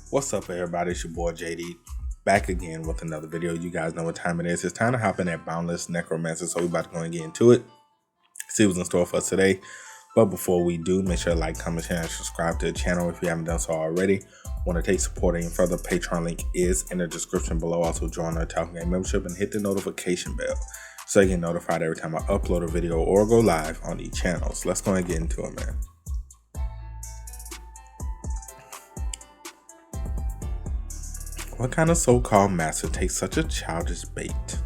What's up, everybody? It's your boy JD, back again with another video. You guys know what time it is. It's time to hop in at Boundless Necromancer, so we're about to go and get into it, see what's in store for us today. But before we do, make sure to like, comment, share, and subscribe to the channel if you haven't done so already. Want to take support even further, Patreon link is in the description below. Also join our TheOtakuFix membership and hit the notification bell so you get notified every time I upload a video or go live on each channel. So let's go and get into it, man. What kind of so-called master takes such a childish bait?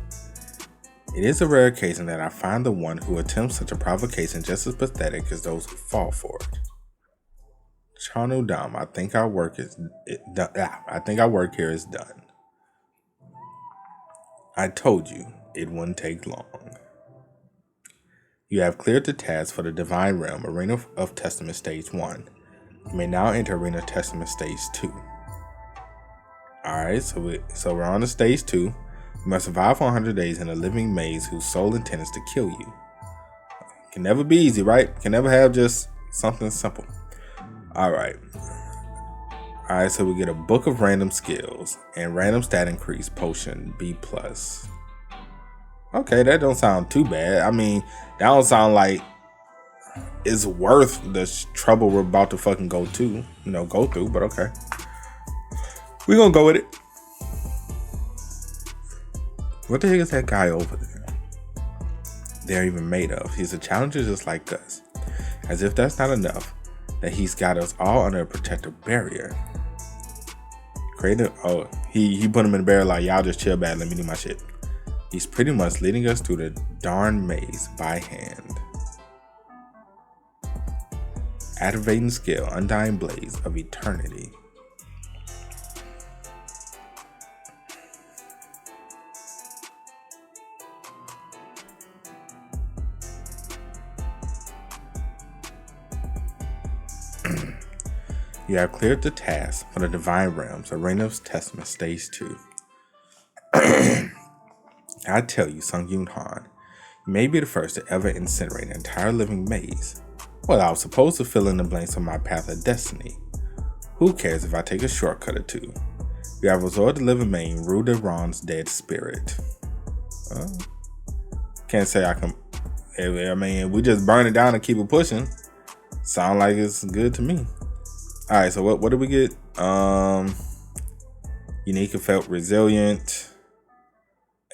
It is a rare occasion that I find the one who attempts such a provocation just as pathetic as those who fall for it. Seong-yun, I think our work here is done. I told you it wouldn't take long. You have cleared the task for the Divine Realm Arena of Testament Stage 1. You may now enter Arena of Testament Stage 2. Alright, so we're on to Stage 2. You must survive for 100 days in a living maze whose sole intent is to kill you. Can never be easy, right? Can never have just something simple. Alright, so we get a book of random skills and random stat increase potion B+. Okay, that don't sound too bad. I mean, that don't sound like it's worth the trouble we're about to fucking go through, but okay. We're gonna go with it. What the heck is that guy over there? They're even made of. He's a challenger just like us. As if that's not enough, that he's got us all under a protective barrier. He put him in a barrier like, y'all just chill bad, let me do my shit. He's pretty much leading us through the darn maze by hand. Activating skill, Undying Blaze of Eternity. You have cleared the task for the Divine Realms Arena of Testament Stage 2. I tell you, Seong-yun Han, you may be the first to ever incinerate an entire living maze. Well, I was supposed to fill in the blanks on my path of destiny. Who cares if I take a shortcut or two? You have absorbed the living main, Ruderon's dead spirit. Can't say I can. I mean, we just burn it down and keep it pushing. Sound like it's good to me. Alright, so what did we get? Unique effect resilient.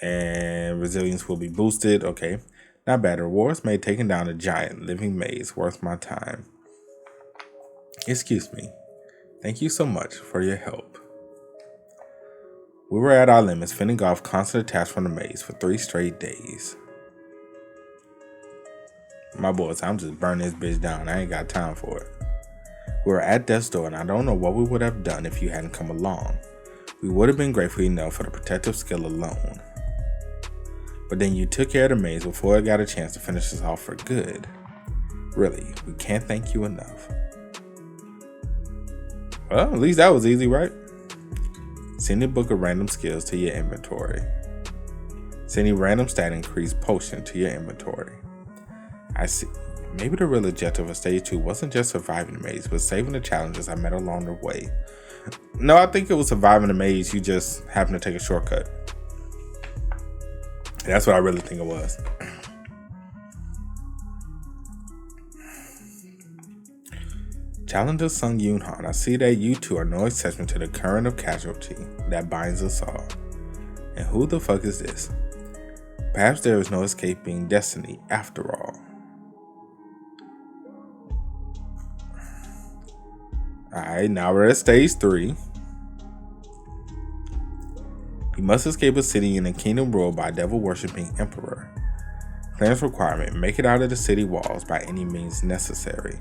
And resilience will be boosted. Okay. Not bad. Rewards made taking down a giant living maze worth my time. Excuse me. Thank you so much for your help. We were at our limits, fending off constant attacks from the maze for 3 straight days. My boys, I'm just burning this bitch down. I ain't got time for it. We were at death's door, and I don't know what we would have done if you hadn't come along. We would have been grateful enough for the protective skill alone. But then you took care of the maze before it got a chance to finish us off for good. Really, we can't thank you enough. Well, at least that was easy, right? Send a book of random skills to your inventory. Send a random stat increase potion to your inventory. I see. Maybe the real objective of Stage 2 wasn't just surviving the maze, but saving the challenges I met along the way. No, I think it was surviving the maze. You just happened to take a shortcut. That's what I really think it was. Challenger Seong-yun Han, I see that you two are no exception to the current of casualty that binds us all. And who the fuck is this? Perhaps there is no escaping destiny after all. Alright, now we're at Stage 3. You must escape a city in a kingdom ruled by a devil-worshipping emperor. Clearance requirement, make it out of the city walls by any means necessary.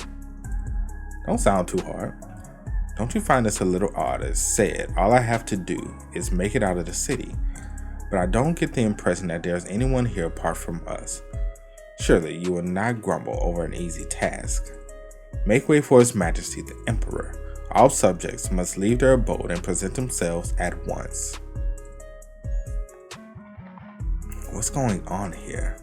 Don't sound too hard. Don't you find this a little odd? As said, all I have to do is make it out of the city. But I don't get the impression that there's anyone here apart from us. Surely you will not grumble over an easy task. Make way for His Majesty the Emperor. All subjects must leave their abode and present themselves at once. What's going on here?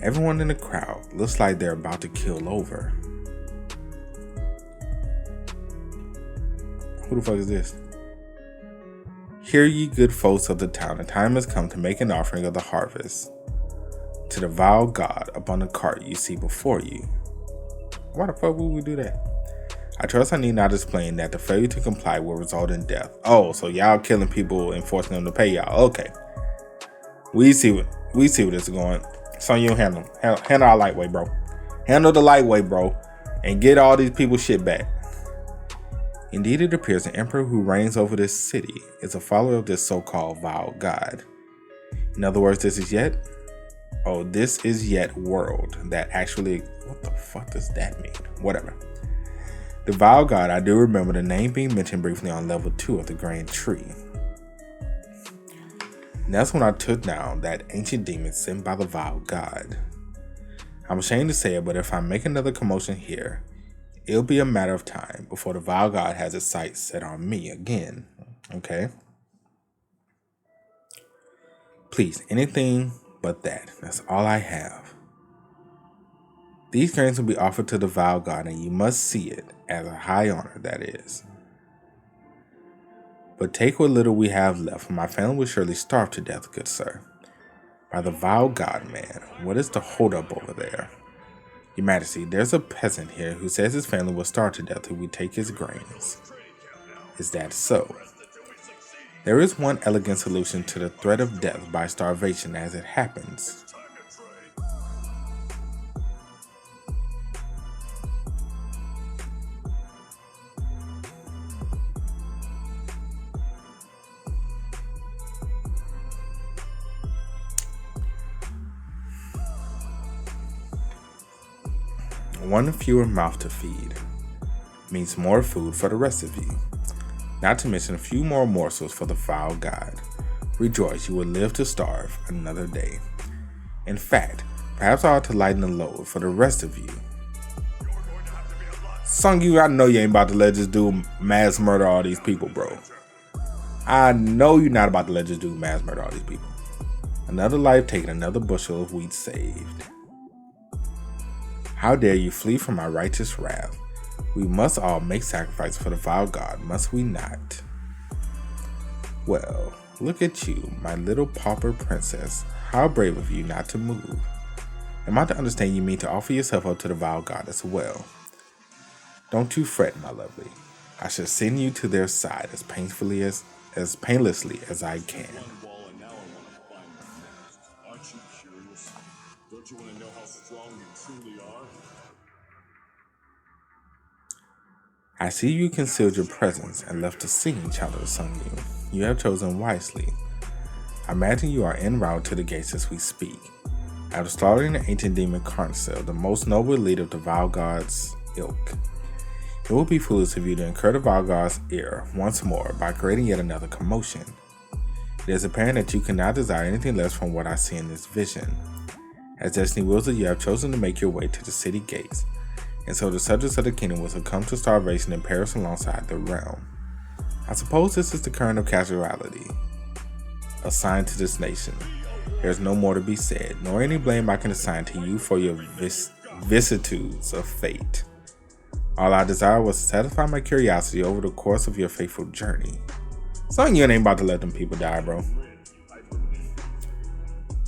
Everyone in the crowd looks like they're about to keel over. Who the fuck is this? Hear ye good folks of the town, the time has come to make an offering of the harvest to the vile god upon the cart you see before you. Why the fuck would we do that? I trust I need not explain that the failure to comply will result in death. Oh, so y'all killing people and forcing them to pay y'all. Okay. We see what this is going. Seong-yun Han, handle our lightweight, bro. Handle the lightweight, bro. And get all these people shit back. Indeed, it appears the emperor who reigns over this city is a follower of this so-called vile god. In other words, this is yet world that actually, what the fuck does that mean? Whatever. The vile god, I do remember the name being mentioned briefly on level 2 of the Grand Tree. And that's when I took down that ancient demon sent by the vile god. I'm ashamed to say it, but if I make another commotion here, it'll be a matter of time before the vile god has its sights set on me again. Okay? Please, anything but that. That's all I have. These grains will be offered to the vile god, and you must see it as a high honor, that is. But take what little we have left, for my family will surely starve to death, good sir. By the vile god, man, what is the holdup over there? Your Majesty, there's a peasant here who says his family will starve to death if we take his grains. Is that so? There is one elegant solution to the threat of death by starvation as it happens. One fewer mouth to feed means more food for the rest of you. Not to mention a few more morsels for the vile god. Rejoice, you will live to starve another day. In fact, perhaps I ought to lighten the load for the rest of you. Seong-yun, I know you ain't about to let this dude mass murder all these people, bro. I know you're not about to let this dude mass murder all these people. Another life taken, another bushel of wheat saved. How dare you flee from my righteous wrath? We must all make sacrifice for the vile god, must we not? Well, look at you, my little pauper princess. How brave of you not to move. Am I to understand you mean to offer yourself up to the vile god as well? Don't you fret, my lovely. I shall send you to their side as painlessly as I can. Don't you want to know how strong you truly are? I see you concealed your presence and left to sing, child of Seong-yun. You have chosen wisely. I imagine you are en route to the gates as we speak. After slaughtering the ancient demon Carncel, the most noble leader of the vile god's ilk, it would be foolish of you to incur the vile god's ire once more by creating yet another commotion. It is apparent that you cannot desire anything less from what I see in this vision. As destiny wills it, you have chosen to make your way to the city gates, and so the subjects of the kingdom will succumb to starvation and perish alongside the realm. I suppose this is the current of casualty assigned to this nation. There is no more to be said, nor any blame I can assign to you for your vicissitudes of fate. All I desire was to satisfy my curiosity over the course of your faithful journey. Seong-yun ain't about to let them people die, bro.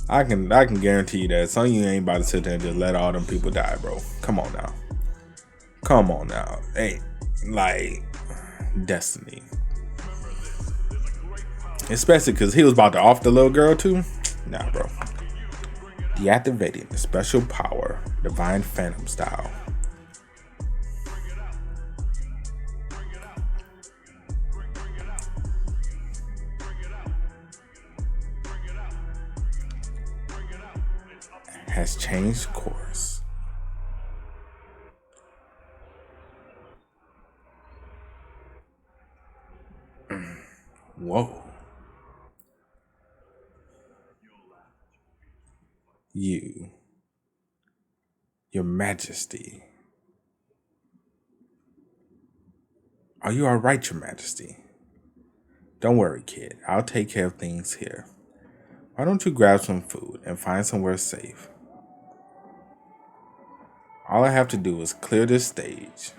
I can guarantee you that Seong-yun ain't about to sit there and just let all them people die, bro. Come on now. Come on now. Ain't like destiny. Especially because he was about to off the little girl too. Nah, bro. Deactivating the special power, divine phantom style. Has changed course. Whoa. Your Majesty. Are you alright, Your Majesty? Don't worry, kid. I'll take care of things here. Why don't you grab some food and find somewhere safe? All I have to do is clear this stage.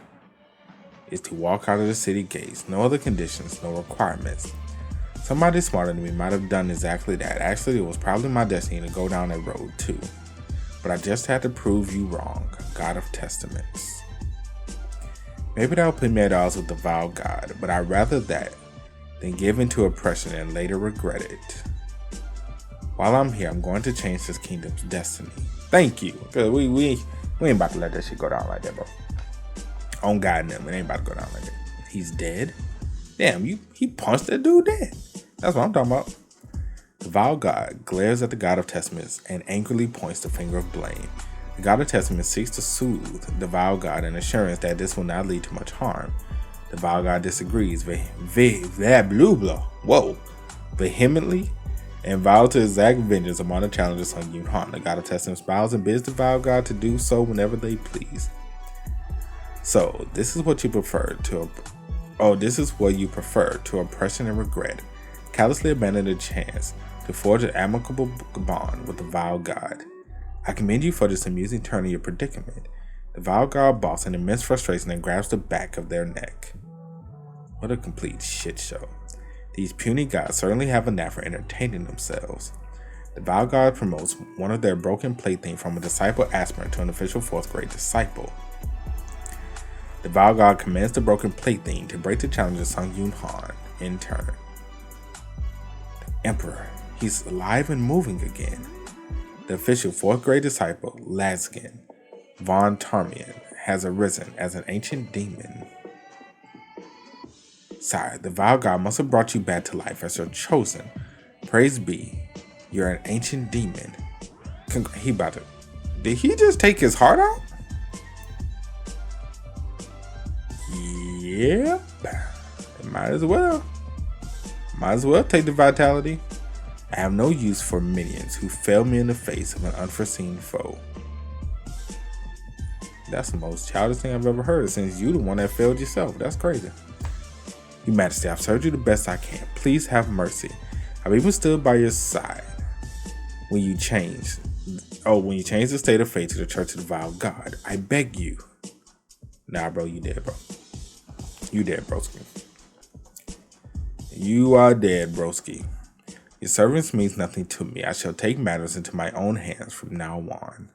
is to walk out of the city gates. No other conditions, no requirements. Somebody smarter than me might have done exactly that. Actually, it was probably my destiny to go down that road too. But I just had to prove you wrong, God of Testaments. Maybe that'll put me at odds with the vile God, but I'd rather that than give in to oppression and later regret it. While I'm here, I'm going to change this kingdom's destiny. Thank you. Because we ain't about to let that shit go down like that, bro. On God and them, it ain't about to go down like that. He's dead? Damn, he punched that dude dead. That's what I'm talking about. The vile God glares at the God of Testaments and angrily points the finger of blame. The God of Testaments seeks to soothe the vile God in assurance that this will not lead to much harm. The vile God disagrees vehemently and vows to exact vengeance upon the challenger Seong-yun Han. The God of Testaments bows and bids the vile God to do so whenever they please. So, this is what you prefer to oppression and regret. Callously abandon the chance to forge an amicable bond with the vile God. I commend you for this amusing turn in your predicament. The vile God balks in immense frustration and grabs the back of their neck. What a complete shit show. These puny gods certainly have a knack for entertaining themselves. The vile God promotes one of their broken plaything from a disciple aspirant to an official 4th grade disciple. The vile God commands the broken plaything to break the challenger Seong-yun Han in turn. The Emperor, he's alive and moving again. The official 4th grade disciple, Laskin von Tarmian, has arisen as an ancient demon. Sire, the vile God must have brought you back to life as your chosen. Praise be, you're an ancient demon. Did he just take his heart out? Yep. Might as well take the vitality. I have no use for minions who fail me in the face of an unforeseen foe. That's the most childish thing I've ever heard since you the one that failed yourself. That's crazy. Your Majesty, I've served you the best I can. Please have mercy. I've even stood by your side when you changed the state of fate to the Church of the Vile God. I beg you. Nah, bro, you dead, bro. You dead, broski. You are dead, broski. Your service means nothing to me. I shall take matters into my own hands from now on.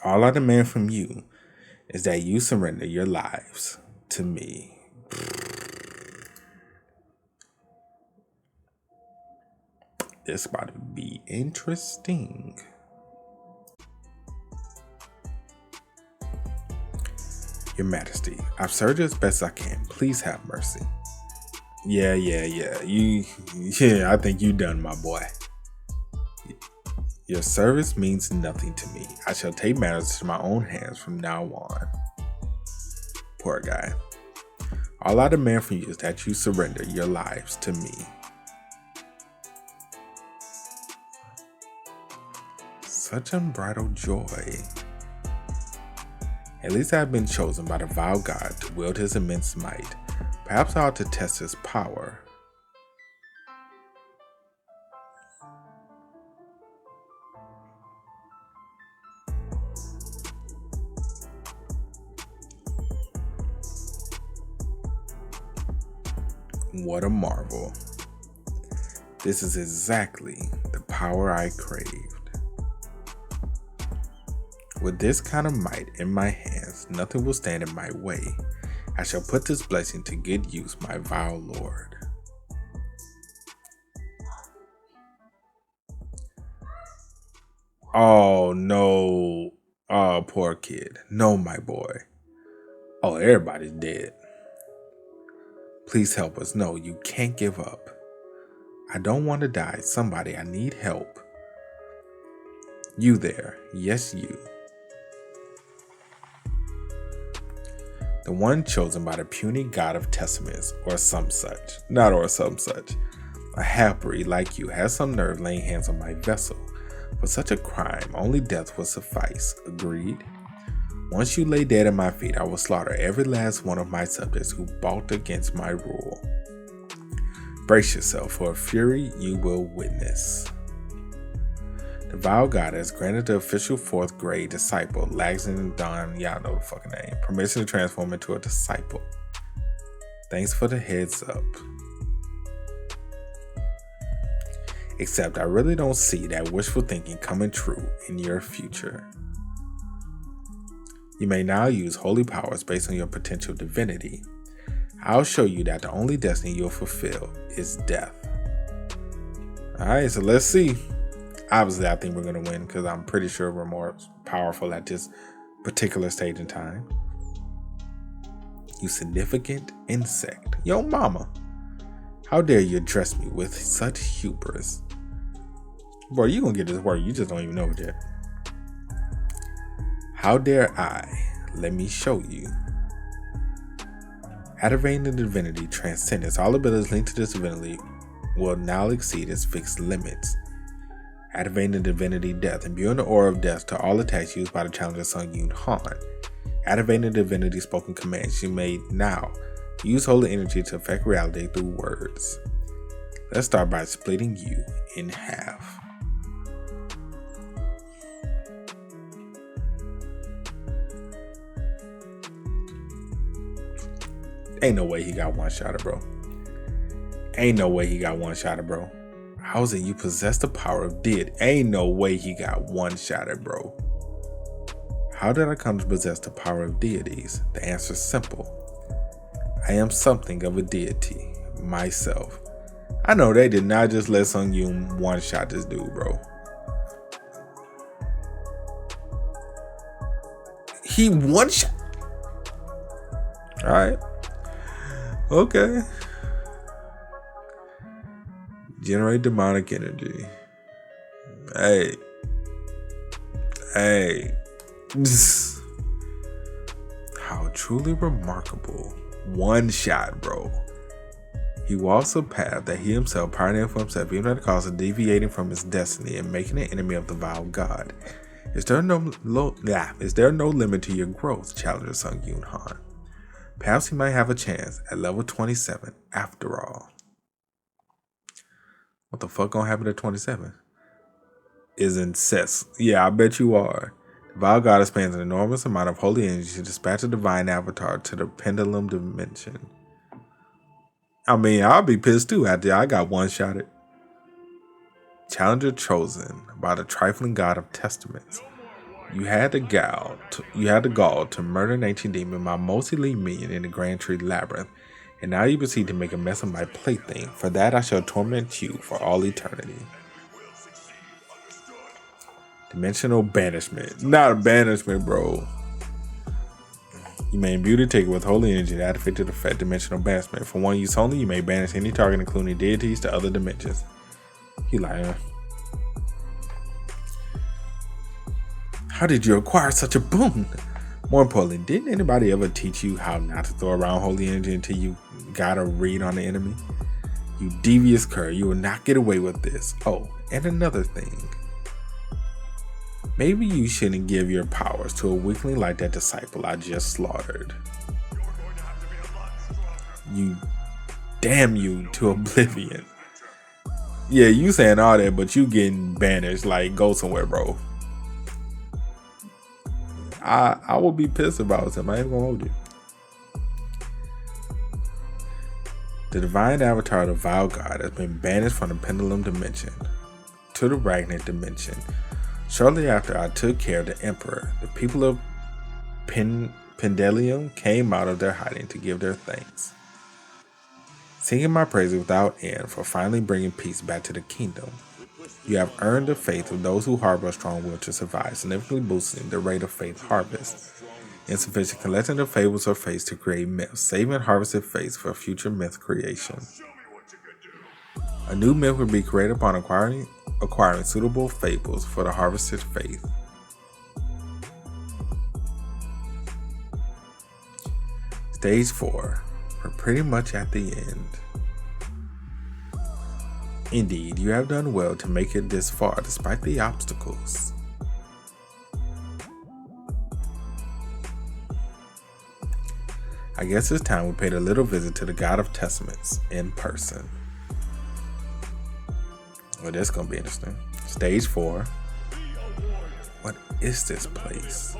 All I demand from you is that you surrender your lives to me. This about to be interesting. Your Majesty, I've served you as best I can. Please have mercy. Yeah. I think you done, my boy. Your service means nothing to me. I shall take matters to my own hands from now on. Poor guy. All I demand from you is that you surrender your lives to me. Such unbridled joy. At least I have been chosen by the vile God to wield his immense might. Perhaps I ought to test his power. What a marvel. This is exactly the power I craved. With this kind of might in my hands, nothing will stand in my way. I shall put this blessing to good use, my vile lord. Oh no. Oh, poor kid. No, my boy. Oh, everybody's dead. Please help us. No, you can't give up. I don't want to die. Somebody, I need help. You there. Yes, you. The one chosen by the puny God of Testaments, or some such. Not or some such. A half-breed like you has some nerve laying hands on my vessel. For such a crime, only death will suffice. Agreed? Once you lay dead at my feet, I will slaughter every last one of my subjects who balked against my rule. Brace yourself for a fury you will witness. The Vile Goddess granted the official 4th grade disciple, Lagzin Don, y'all know the fucking name, permission to transform into a disciple. Thanks for the heads up. Except I really don't see that wishful thinking coming true in your future. You may now use holy powers based on your potential divinity. I'll show you that the only destiny you'll fulfill is death. Alright, so let's see. Obviously, I think we're going to win because I'm pretty sure we're more powerful at this particular stage in time. You significant insect. Yo, mama. How dare you address me with such hubris? Bro, you going to get this word. You just don't even know it yet. How dare I? Let me show you. Activating the divinity transcendence. All abilities linked to this divinity will now exceed its fixed limits. Activating the divinity death. Imbuing the aura of death to all attacks used by the challenger Seong-yun Han. Activating the divinity spoken commands. You may now use holy energy to affect reality through words. Let's start by splitting you in half. Ain't no way he got one-shotted, bro. Ain't no way he got one-shotted, bro. How is it you possess the power of dead? Ain't no way he got one-shotted, bro. How did I come to possess the power of deities? The answer is simple. I am something of a deity, myself. I know they did not just let Seong-yun one-shot this dude, bro. He one-shot. Alright. Okay. Generate demonic energy. Hey. How truly remarkable. One shot, bro. He walks a path that he himself pioneered for himself, even at the cost of deviating from his destiny and making an enemy of the vile god. Is there no limit to your growth, challenger Seong-yun Han? Perhaps he might have a chance at level 27 after all. What the fuck gonna happen at 27? Is incest. Yeah, I bet you are. The vile goddess spends an enormous amount of holy energy to dispatch a divine avatar to the pendulum dimension. I mean, I'll be pissed too after I got one-shotted. Challenger chosen by the trifling god of testaments. You had the gall to murder an ancient demon, my most elite minion in the Grand Tree Labyrinth, and now you proceed to make a mess of my plaything. For that I shall torment you for all eternity. Dimensional banishment. Not a banishment, bro. You may imbue the ticket with holy energy to activate the effect dimensional banishment. For one use only, you may banish any target, including deities, to other dimensions. He lying. How did you acquire such a boon? More importantly, didn't anybody ever teach you how not to throw around holy energy until you got a read on the enemy? You devious cur, you will not get away with this. Oh, and another thing. Maybe you shouldn't give your powers to a weakling like that disciple I just slaughtered. You damn you to oblivion. Yeah, you saying all that, but you getting banished. Like, go somewhere, bro. I will be pissed about him. I ain't gonna hold you. The divine avatar of the vile god has been banished from the pendulum dimension to the Ragnarok dimension. Shortly after I took care of the emperor, the people of Pendelium came out of their hiding to give their thanks, singing my praises without end for finally bringing peace back to the kingdom. You have earned the faith of those who harbor a strong will to survive, significantly boosting the rate of faith harvest. Insufficient collecting the fables or faiths to create myths, saving harvested faiths for future myth creation. A new myth will be created upon acquiring suitable fables for the harvested faith. Stage 4. We're pretty much at the end. Indeed, you have done well to make it this far despite the obstacles. I guess it's time we paid a little visit to the God of Testaments in person. Well, that's gonna be interesting. Stage 4. is this place?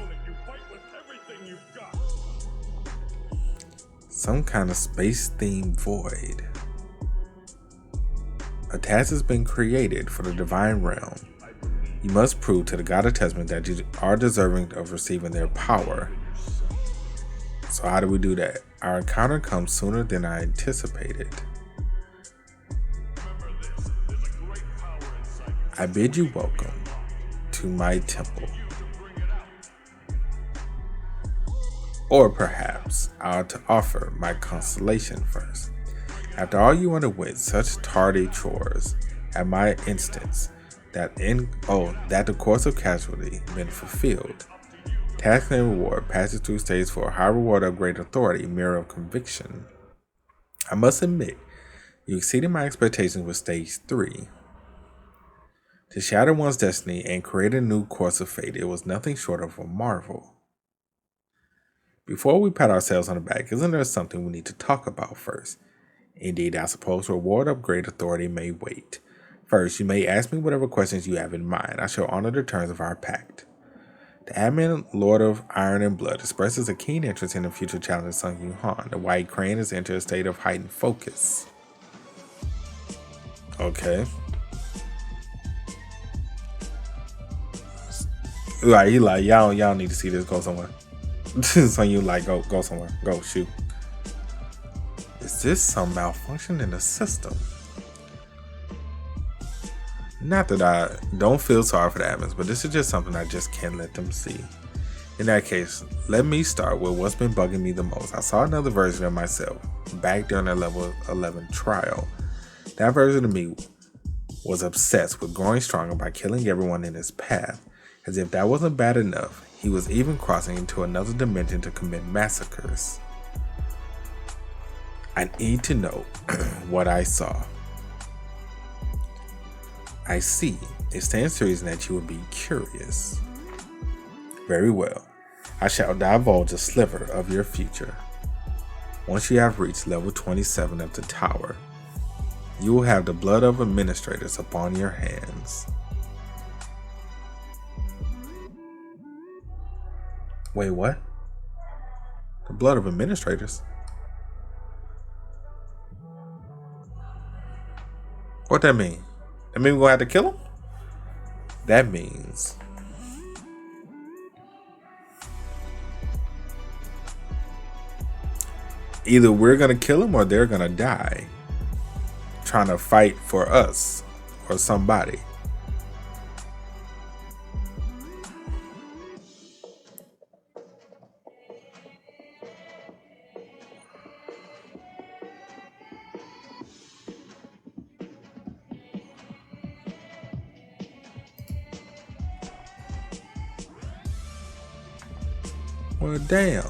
Some kind of space-themed void. A task has been created for the divine realm. You must prove to the God of Testament that you are deserving of receiving their power. So how do we do that? Our encounter comes sooner than I anticipated. I bid you welcome to my temple. Or perhaps I ought to offer my consolation first. After all you underwent such tardy chores at my instance, that the course of casualty been fulfilled. Task and reward passes through stage 4. High reward of great authority, mirror of conviction. I must admit, you exceeded my expectations with stage 3. To shatter one's destiny and create a new course of fate, it was nothing short of a marvel. Before we pat ourselves on the back, isn't there something we need to talk about first? Indeed, I suppose reward of great authority may wait. First, you may ask me whatever questions you have in mind. I shall honor the terms of our pact. The admin, Lord of Iron and Blood, expresses a keen interest in the future challenge of Seong-yun Han. The White Crane has entered a state of heightened focus. Okay. He like, y'all need to see this go somewhere. Seong-yun like, go somewhere. Go, shoot. Is this some malfunction in the system? Not that I don't feel sorry for the admins, but this is just something I just can't let them see. In that case, let me start with what's been bugging me the most. I saw another version of myself back during the level 11 trial. That version of me was obsessed with growing stronger by killing everyone in his path. As if that wasn't bad enough, he was even crossing into another dimension to commit massacres. I need to know what I saw. I see. It stands to reason that you would be curious. Very well. I shall divulge a sliver of your future. Once you have reached level 27 of the tower, you will have the blood of administrators upon your hands. Wait, what? The blood of administrators? What that mean? That mean we're gonna have to kill him? That means either we're gonna kill him or they're gonna die trying to fight for us or somebody. Well, damn.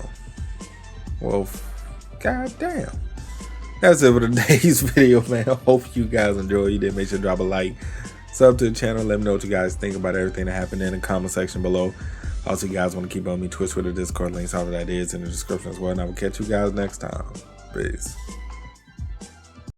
Well, goddamn. That's it for today's video, man. I hope you guys enjoyed. You did, make sure to drop a like. Sub to the channel. Let me know what you guys think about everything that happened in the comment section below. Also, you guys want to keep on me, Twitch, Twitter, Discord, links, all of that is in the description as well. And I will catch you guys next time. Peace.